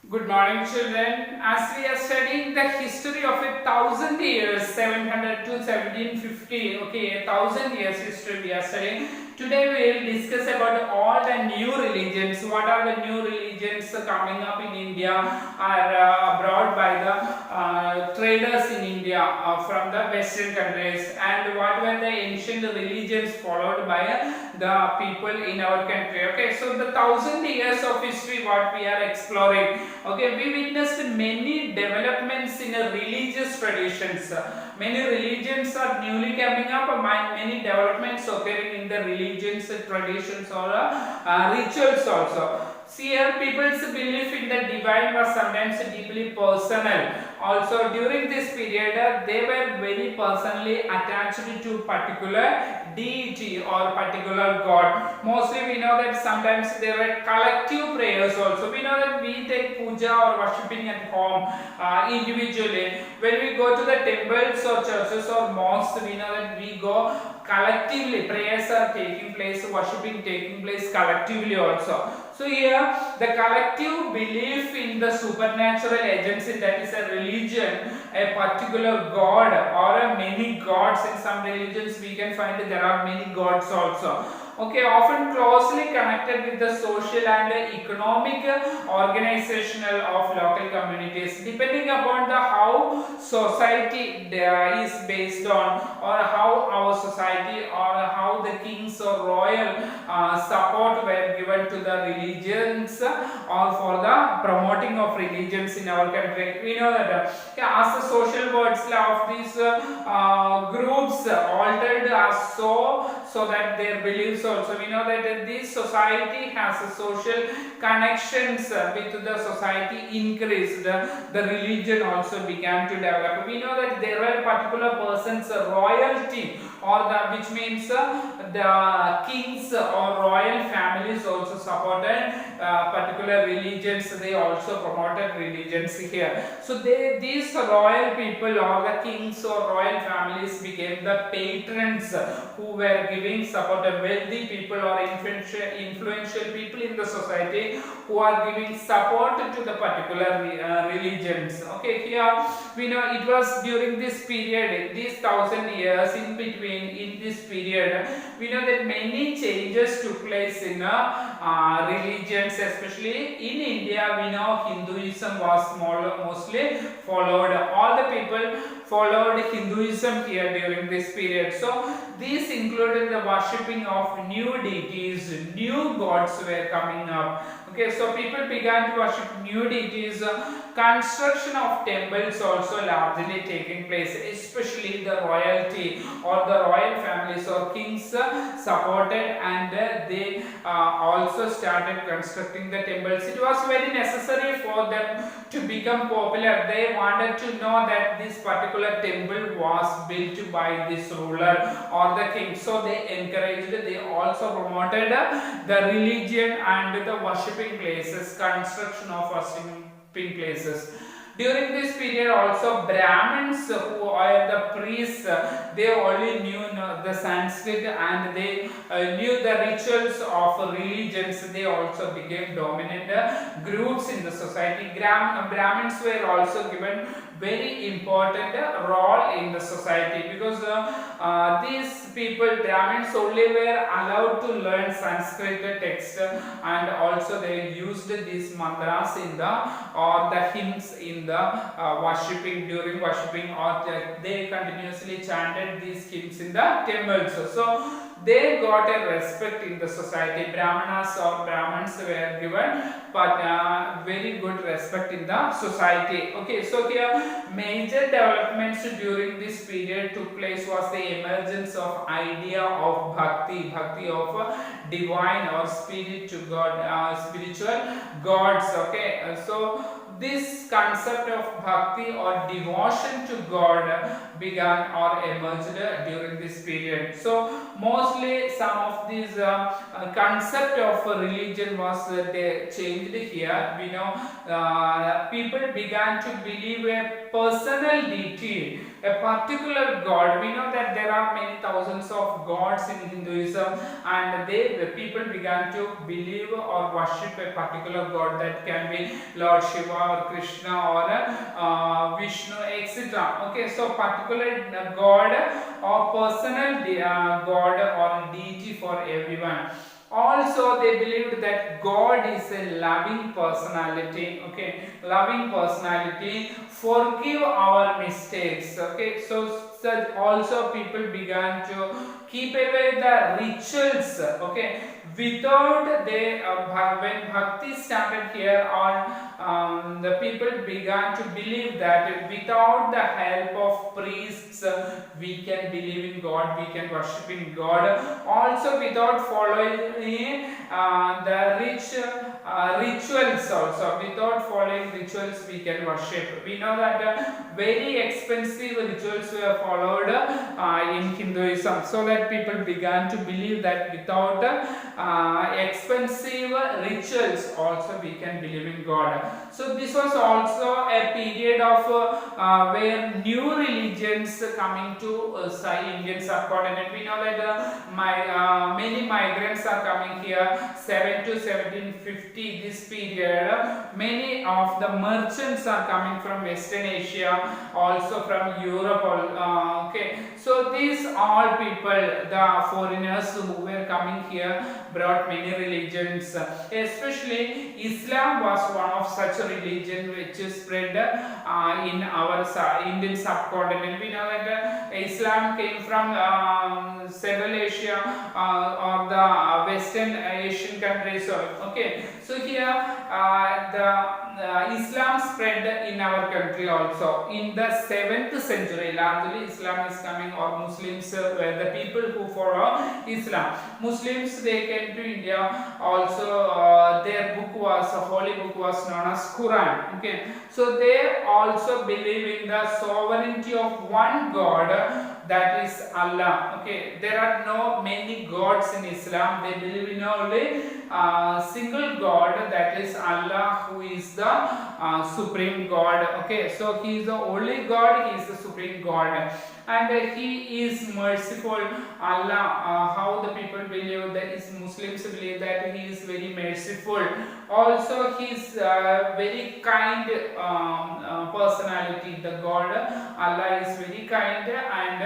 Good morning, children. As we are studying the history of 1,000 years, 700 to 1750, okay, 1,000 years history we are studying. Today we will discuss about all the new religions. What are the new religions coming up in India or brought by the traders in India from the Western countries, and what were the ancient religions followed by the people in our country. Okay, so the 1,000 years of history what we are exploring. Okay, we witnessed many developments in religious traditions. Many religions are newly coming up, many developments occurring in the religions, traditions, or rituals also. See, here people's belief in the divine was sometimes deeply personal. Also, during this period, they were very personally attached to particular deity or particular god. Mostly, we know that sometimes there were collective prayers also. We know that we take puja or worshipping at home individually. When we go to the temples or churches or mosques, we know that we go collectively. Prayers are taking place, worshipping taking place collectively also. So here the collective belief in the supernatural agency, that is a religion, a particular god or a many gods. In some religions we can find that there are many gods also. Okay, often closely connected with the social and economic organizational of local communities, depending upon the how society is based on, or how our society or how the kings or royal support were given to the religions or for the promoting of religions in our country. We know that as the social words of these groups altered as so that their beliefs also. We know that this society has a social connections with the society increased, the religion also began to develop. We know that there were particular persons royalty, or the which means the kings or royal families also supported particular religions. They also promoted religions here. So these royal people or the kings or royal families became the patrons who were giving support. Wealthy people or influential people in the society who are giving support to the particular religions. Okay, here we know it was during this period, these 1,000 years in between. In this period, we know that many changes took place in religions, especially in India. We know Hinduism was mostly followed. All the people followed Hinduism here during this period. So these included the worshipping of new deities, new gods were coming up. Okay, so people began to worship new deities. Construction of temples also largely taking place, especially the royalty or the royal families or kings supported, and they also started constructing the temples. It was very necessary for them to become popular. They wanted to know that this particular temple was built by this ruler or the king. So they encouraged, they also promoted the religion and the worshipping places, construction of worshipping places. During this period also, Brahmins who are the priests, they only knew the Sanskrit, and they knew the rituals of religions. They also became dominant groups in the society. Brahmins were also given very important role in the society, because these people, Brahmins, only were allowed to learn Sanskrit text, and also they used these mantras in the or the hymns in the worshipping, during worshipping, or they continuously chanted these hymns in the temples. So they got a respect in the society. Brahmanas or Brahmins were given but very good respect in the society. Okay, so here major developments during this period took place was the emergence of idea of bhakti of divine or spirit to God, spiritual gods. Okay, so this concept of bhakti or devotion to God began or emerged during this period. So mostly some of these concept of religion was they changed here. We know people began to believe a personal deity a particular god. We know that there are many thousands of gods in Hinduism, and the people began to believe or worship a particular god. That can be Lord Shiva or Krishna or Vishnu, etc. Okay, so particular god or personal god or deity for everyone. Also they believed that God is a loving personality. Okay, loving personality, forgive our mistakes. Okay, so also people began to keep away the rituals. Okay, without they when bhakti started here on, the people began to believe that without the help of priests we can believe in God, we can worship in God. Also without following rituals, also without following rituals we can worship. We know that very expensive rituals were followed in Hinduism, so that people began to believe that without expensive rituals also we can believe in God. So this was also a period of where new religions coming to Indian subcontinent. We know that many migrants are coming here 7 to 1750, this period. Many of the merchants are coming from Western Asia, also from Europe. Okay, so these all people, the foreigners who were coming here, brought many religions. Especially Islam was one of such a religion which is spread in our Indian subcontinent. We know that Islam came from Central Asia or the Western Asian countries. Okay, so here the Islam spread in our country also in the 7th century. Largely Islam is coming, or Muslims were the people who follow Islam. Muslims, they came to India also. Their book was, a holy book was known as Quran. Okay, so they also believe in the sovereignty of one God, that is Allah. Okay, there are no many gods in Islam. They believe in only single God, that is Allah, who is the supreme God. Okay, so he is the only God, he is the supreme God, and he is merciful. Allah, how the people believe that is, Muslims believe that he is very merciful. Also he is very kind personality. The God Allah is very kind, and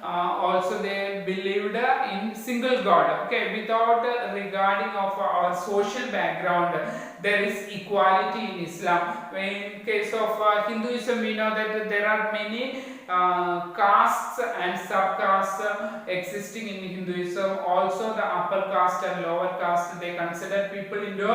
also they believed in single God. Okay, without regarding of our social background, there is equality in Islam. In case of Hinduism, we know that there are many castes and subcastes existing in Hinduism. Also the upper caste and lower caste, they consider people into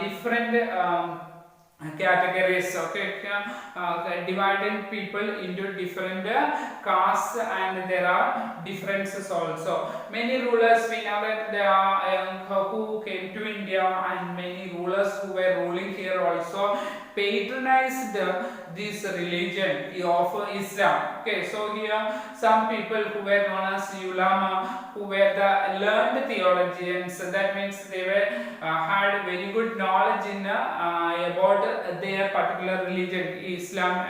different categories. Okay, dividing people into different castes, and there are differences also. Many rulers, we know that there are who came to India, and many rulers who were ruling here also patronized this religion of Islam. Okay, so here some people who were known as ulama, who were the learned theologians, that means they were had very good knowledge in about their particular religion, Islam,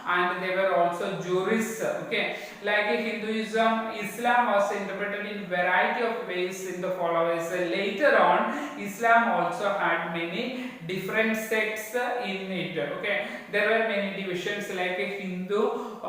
and they were also jurists. Okay, like Hinduism, Islam was interpreted in variety of ways in the followers. Later on, Islam also had many different sects in it. Okay, there were many divisions like a Hindu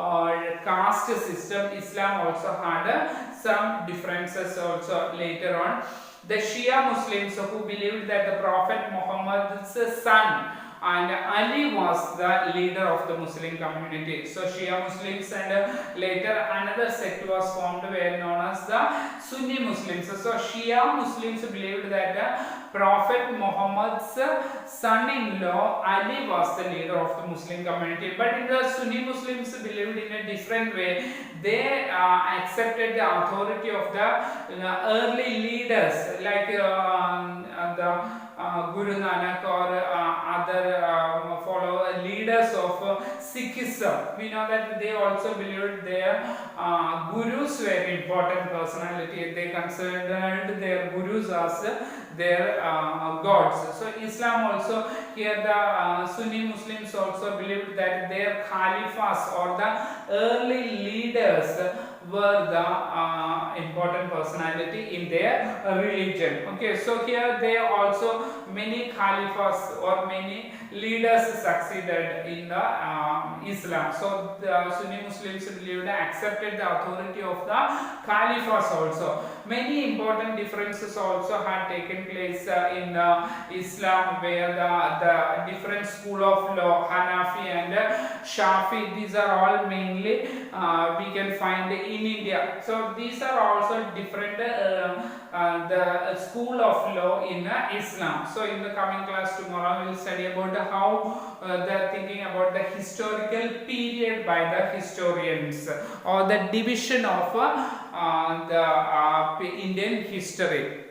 caste system. Islam also had some differences also later on. The Shia Muslims, who believed that the Prophet Muhammad's son and Ali was the leader of the Muslim community. So Shia Muslims, and later another sect was formed were known as the Sunni Muslims. So Shia Muslims believed that Prophet Muhammad's son-in-law Ali was the leader of the Muslim community. But the Sunni Muslims believed in a different way. They accepted the authority of the early leaders like the Guru Nanak or other follow leaders of Sikhism. We know that they also believed their gurus were important personality. They considered their gurus as their gods. So Islam also, here the Sunni Muslims also believed that their caliphs or the early leaders were the important personality in their religion. Okay, so here they also many caliphs or many leaders succeeded in the Islam. So the Sunni Muslims believed accepted the authority of the caliphs also. Many important differences also had taken place in Islam, where the different school of law, Hanafi and Shafi, these are all mainly we can find in India. So these are also different the school of law in Islam. So in the coming class tomorrow we will study about how the thinking about the historical period by the historians, or the division of the Indian history.